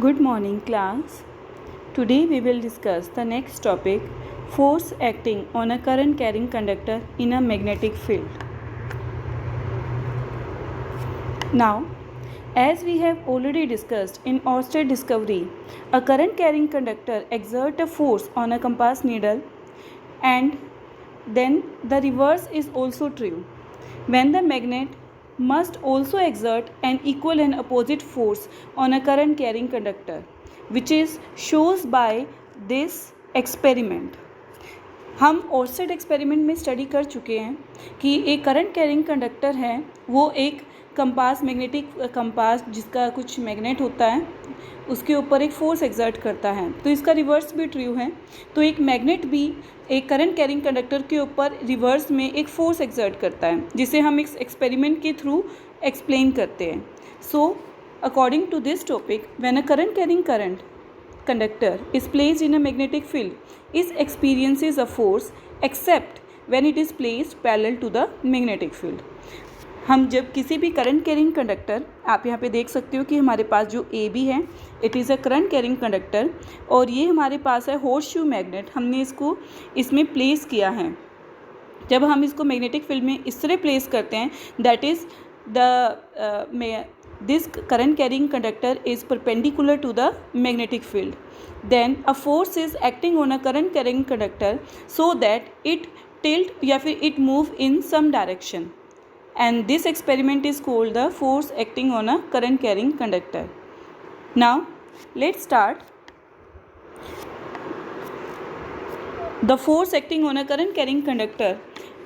Good morning, class. Today we will discuss the next topic, force acting on a current carrying conductor in a magnetic field. Now, as we have already discussed in Oersted discovery, a current carrying conductor exerts a force on a compass needle, and then the reverse is also true. When the magnet must also exert an equal and opposite force on a current carrying conductor, which is shows by this experiment. हम Oersted experiment में study कर चुके हैं कि एक current carrying conductor है वो एक कंपास मैग्नेटिक कंपास जिसका कुछ मैग्नेट होता है उसके ऊपर एक फोर्स एक्सर्ट करता है, तो इसका रिवर्स भी ट्रू है। तो एक मैग्नेट भी एक करंट कैरिंग कंडक्टर के ऊपर रिवर्स में एक फोर्स एक्सर्ट करता है, जिसे हम इस एक्सपेरिमेंट के थ्रू एक्सप्लेन करते हैं। So according to this topic, when a current carrying current conductor is placed in a magnetic field, it experiences a force except when it is placed parallel to the magnetic field. हम जब किसी भी current carrying conductor, आप यहाँ पे देख सकते हो कि हमारे पास जो ए बी है, it is a current carrying conductor, और ये हमारे पास है हॉर्स शू मैग्नेट। हमने इसको इसमें प्लेस किया है। जब हम इसको मैग्नेटिक फील्ड में इस तरह प्लेस करते हैं, that is the this current carrying conductor is perpendicular to the magnetic field. Then a force is acting on a current carrying conductor so that it tilt या फिर it move in some direction, and this experiment is called the force acting on a current carrying conductor. Now let's start. The force acting on a current carrying conductor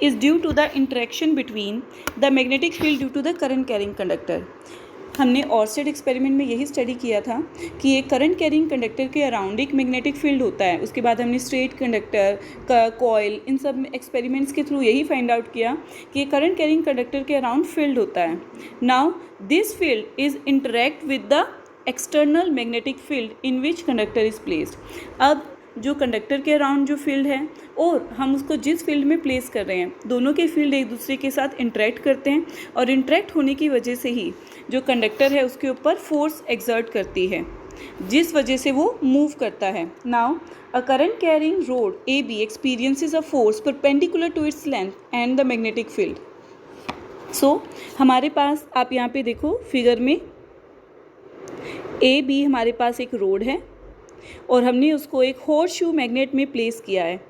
is due to the interaction between the magnetic field due to the current carrying conductor. हमने Oersted experiment में यही study किया था कि एक current carrying conductor के around एक magnetic field होता है। उसके बाद हमने स्ट्रेट कंडक्टर का कॉइल, इन सब एक्सपेरिमेंट्स के थ्रू यही फाइंड आउट किया कि एक करंट कैरिंग कंडक्टर के अराउंड फील्ड होता है। Now this field is interact with the external magnetic field in which conductor is placed. अब जो कंडक्टर के अराउंड जो फील्ड है और हम उसको जिस फील्ड में प्लेस कर रहे हैं, दोनों के फील्ड एक दूसरे के साथ इंटरेक्ट करते हैं, और इंटरेक्ट होने की वजह से ही जो कंडक्टर है उसके ऊपर फोर्स एक्सर्ट करती है, जिस वजह से वो मूव करता है। Now a current carrying rod A B experiences a force perpendicular to its length and the magnetic field. So हमारे पास, आप यहाँ पे देखो फिगर में, ए बी हमारे पास एक रोड है और हमने उसको एक हॉर्स शू मैग्नेट में प्लेस किया है।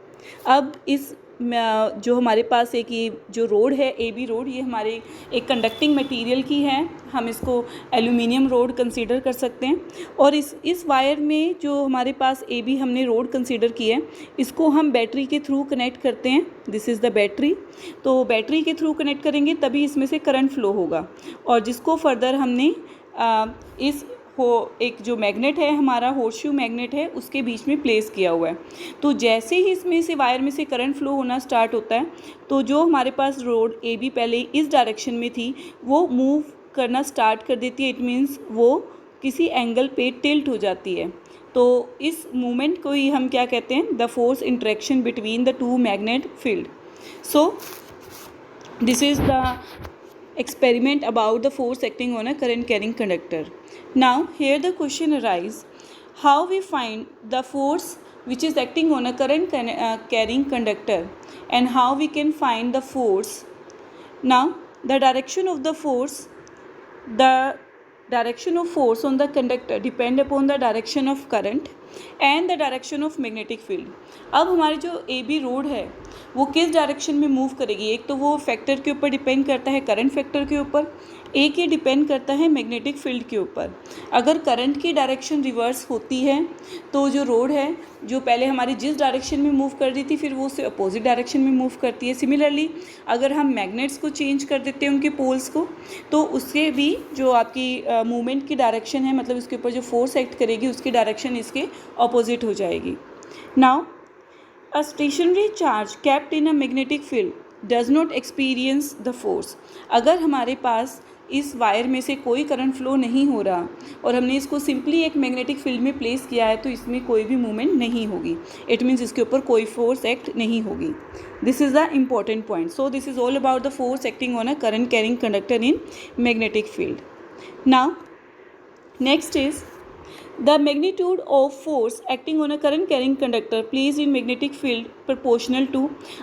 अब इस जो हमारे पास एक ये जो रोड है, ए बी रोड, ये हमारे एक कंडक्टिंग मटेरियल की है। हम इसको एल्यूमिनियम रोड कंसीडर कर सकते हैं, और इस वायर में जो हमारे पास ए बी हमने रोड कंसीडर की है, इसको हम बैटरी के थ्रू कनेक्ट करते हैं। This is the battery. तो बैटरी के थ्रू कनेक्ट करेंगे तभी इसमें से करंट फ्लो होगा, और जिसको फर्दर हमने इस एक जो मैग्नेट है हमारा हॉर्सशू मैग्नेट है उसके बीच में प्लेस किया हुआ है। तो जैसे ही इसमें से वायर में से करंट फ्लो होना स्टार्ट होता है, तो जो हमारे पास रोड ए बी पहले इस डायरेक्शन में थी वो मूव करना स्टार्ट कर देती है। इट मीन्स वो किसी एंगल पे टिल्ट हो जाती है। तो इस मूवमेंट को ही हम क्या कहते हैं, the force interaction between the two magnet field. So this is the experiment about the force acting on a current carrying conductor. Now here the question arises, how we find the force which is acting on a current carrying conductor, and how we can find the force. Now the direction of force on the conductor depend upon the direction of current and the direction of magnetic field. अब हमारी जो A B road है वो किस direction में move करेगी, एक तो वो फैक्टर के ऊपर डिपेंड करता है, करंट फैक्टर के ऊपर, एक ये डिपेंड करता है मैग्नेटिक फील्ड के ऊपर। अगर करंट की डायरेक्शन रिवर्स होती है तो जो रोड है, जो पहले हमारी जिस डायरेक्शन में मूव कर रही थी, फिर वो उससे अपोजिट डायरेक्शन में मूव करती है। सिमिलरली अगर हम मैग्नेट्स को चेंज कर देते हैं, उनके पोल्स को, तो उससे भी जो आपकी मूवमेंट की डायरेक्शन है, मतलब उसके ऊपर जो फोर्स एक्ट करेगी उसकी डायरेक्शन इसके अपोजिट हो जाएगी। Now a stationary charge kept in a magnetic field does not experience the force. अगर हमारे पास इस वायर में से कोई करंट फ्लो नहीं हो रहा और हमने इसको सिंपली एक मैग्नेटिक फील्ड में प्लेस किया है, तो इसमें कोई भी मूवमेंट नहीं होगी। इट मीन्स इसके ऊपर कोई फोर्स एक्ट नहीं होगी। This is the important point. So this is all about the force acting on a current carrying conductor in magnetic field. Now next is The magnitude of force acting on a current carrying conductor placed in magnetic field proportional to,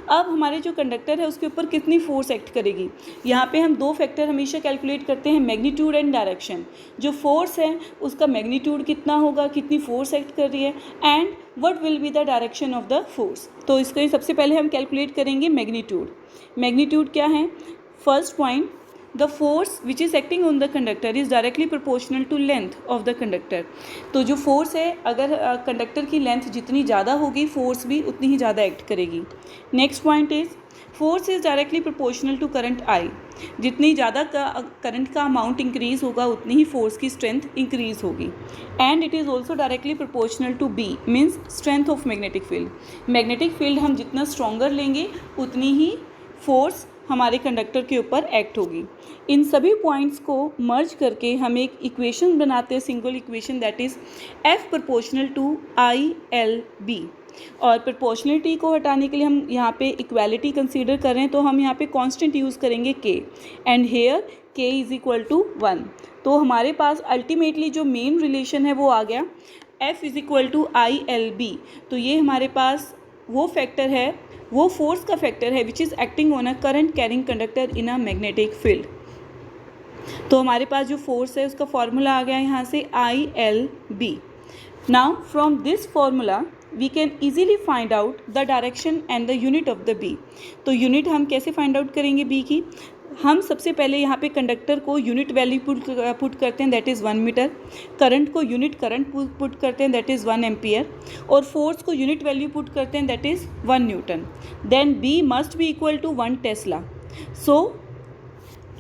अब हमारे जो conductor है उसके ऊपर कितनी force act करेगी। यहाँ पे हम दो फैक्टर हमेशा कैलकुलेट करते हैं, मैग्नीट्यूड एंड डायरेक्शन। जो फोर्स है उसका मैग्नीट्यूड कितना होगा, कितनी फोर्स एक्ट कर रही है, and what will be the direction of the force. तो इसको सबसे पहले हम कैलकुलेट करेंगे मैग्नीट्यूड। मैग्नीट्यूड क्या है? First point, the force which is acting on the conductor is directly proportional to length of the conductor. तो जो फोर्स है, अगर कंडक्टर की लेंथ जितनी ज़्यादा होगी फोर्स भी उतनी ही ज़्यादा एक्ट करेगी। Next point is force is directly proportional to current I. जितनी ज़्यादा करंट का अमाउंट इंक्रीज़ होगा उतनी ही फोर्स की स्ट्रेंथ इंक्रीज़ होगी। And it is also directly proportional to B, means strength of magnetic field. Magnetic field हम जितना स्ट्रॉन्गर लेंगे उतनी ही फोर्स हमारे कंडक्टर के ऊपर एक्ट होगी। इन सभी पॉइंट्स को मर्ज करके हम एक इक्वेशन बनाते हैं, single equation, that is F proportional to ILB। और प्रोपोर्शनलिटी को हटाने के लिए हम यहाँ पे इक्वालिटी कंसीडर कर रहे हैं, तो हम यहाँ पे कांस्टेंट यूज़ करेंगे K, and here K is equal to 1। तो हमारे पास अल्टीमेटली जो मेन रिलेशन है वो आ गया F is equal to ILB। तो ये हमारे पास वो फैक्टर है, वो फोर्स का फैक्टर है विच is acting on a current carrying conductor in a magnetic field. तो हमारे पास जो फोर्स है उसका फॉर्मूला आ गया यहाँ से ILB। Now from this formula we can easily find out the direction and the unit of the B। तो unit हम कैसे फाइंड आउट करेंगे B की? हम सबसे पहले यहाँ पे कंडक्टर को यूनिट वैल्यू पुट करते हैं, दैट इज़ 1 मीटर। करंट को यूनिट करंट पुट करते हैं, दैट इज़ 1 एम्पियर। और फोर्स को यूनिट वैल्यू पुट करते हैं, that is 1 newton. Then B must be equal to 1 tesla. So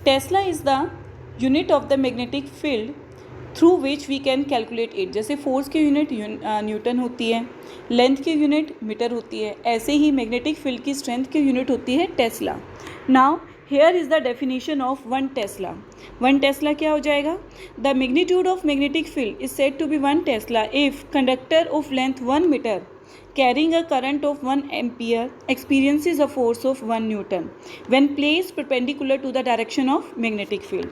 tesla is the unit of the magnetic field through which we can calculate it. जैसे force की unit newton होती है, length की unit metre होती है, ऐसे ही magnetic field की स्ट्रेंथ की यूनिट होती है tesla. Now here is the definition of 1 tesla. 1 tesla क्या हो जाएगा? The magnitude of magnetic field is said to be 1 tesla if conductor of length 1 metre carrying a current of 1 ampere experiences a force of 1 Newton when placed perpendicular to the direction of magnetic field.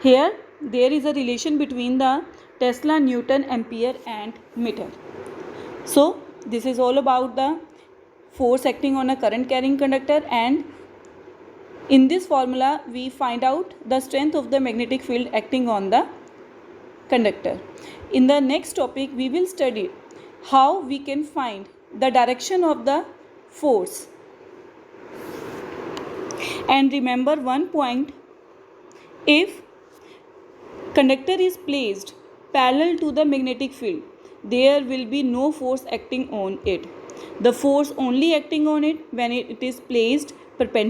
Here there is a relation between the Tesla, Newton, ampere and meter. So this is all about the force acting on a current carrying conductor, and in this formula we find out the strength of the magnetic field acting on the conductor. In the next topic we will study how we can find the direction of the force. And remember one point, if conductor is placed parallel to the magnetic field, there will be no force acting on it. The force only acting on it when it is placed perpendicular